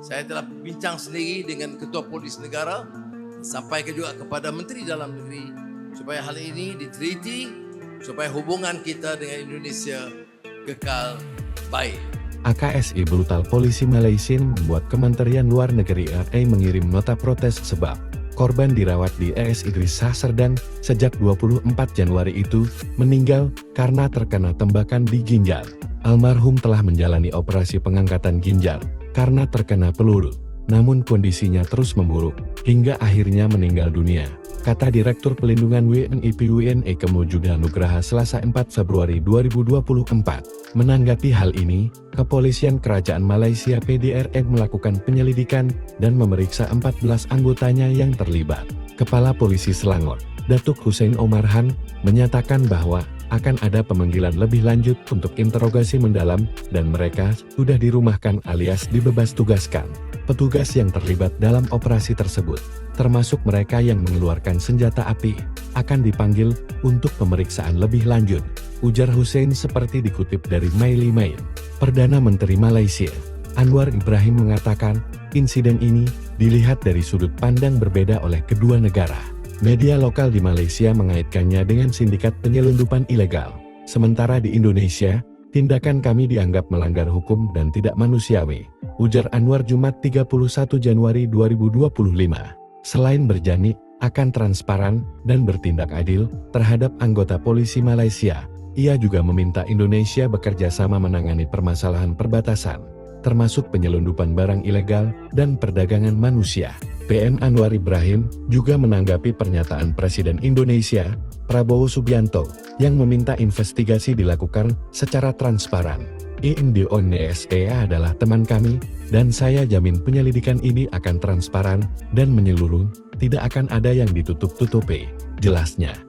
Saya telah bincang sendiri dengan Ketua Polis Negara, sampaikan juga kepada Menteri Dalam Negeri supaya hal ini diteliti, supaya hubungan kita dengan Indonesia kekal baik. AKSI brutal polisi Malaysia membuat Kementerian Luar Negeri RI mengirim nota protes sebab korban dirawat di RS Idris Shah Serdang sejak 24 Januari itu meninggal karena terkena tembakan di ginjal. Almarhum telah menjalani operasi pengangkatan ginjal karena terkena peluru, namun kondisinya terus memburuk hingga akhirnya meninggal dunia, kata Direktur Pelindungan WNI PWNI Kemujuda Nugraha Selasa 4 Februari 2024. Menanggapi hal ini, Kepolisian Kerajaan Malaysia PDRM melakukan penyelidikan dan memeriksa 14 anggotanya yang terlibat. Kepala Polisi Selangor, Datuk Hussein Omar Han, menyatakan bahwa akan ada pemanggilan lebih lanjut untuk interogasi mendalam dan mereka sudah dirumahkan alias dibebas tugaskan. Petugas yang terlibat dalam operasi tersebut, termasuk mereka yang mengeluarkan senjata api, akan dipanggil untuk pemeriksaan lebih lanjut, ujar Hussein seperti dikutip dari Maili Main. Perdana Menteri Malaysia, Anwar Ibrahim mengatakan, insiden ini dilihat dari sudut pandang berbeda oleh kedua negara. Media lokal di Malaysia mengaitkannya dengan sindikat penyelundupan ilegal. Sementara di Indonesia, tindakan kami dianggap melanggar hukum dan tidak manusiawi, ujar Anwar Jumat 31 Januari 2025. Selain berjanji akan transparan dan bertindak adil terhadap anggota polisi Malaysia, ia juga meminta Indonesia bekerja sama menangani permasalahan perbatasan, termasuk penyelundupan barang ilegal dan perdagangan manusia. PM Anwar Ibrahim juga menanggapi pernyataan Presiden Indonesia, Prabowo Subianto, yang meminta investigasi dilakukan secara transparan. Indonesia adalah teman kami, dan saya jamin penyelidikan ini akan transparan dan menyeluruh, tidak akan ada yang ditutup-tutupi, jelasnya.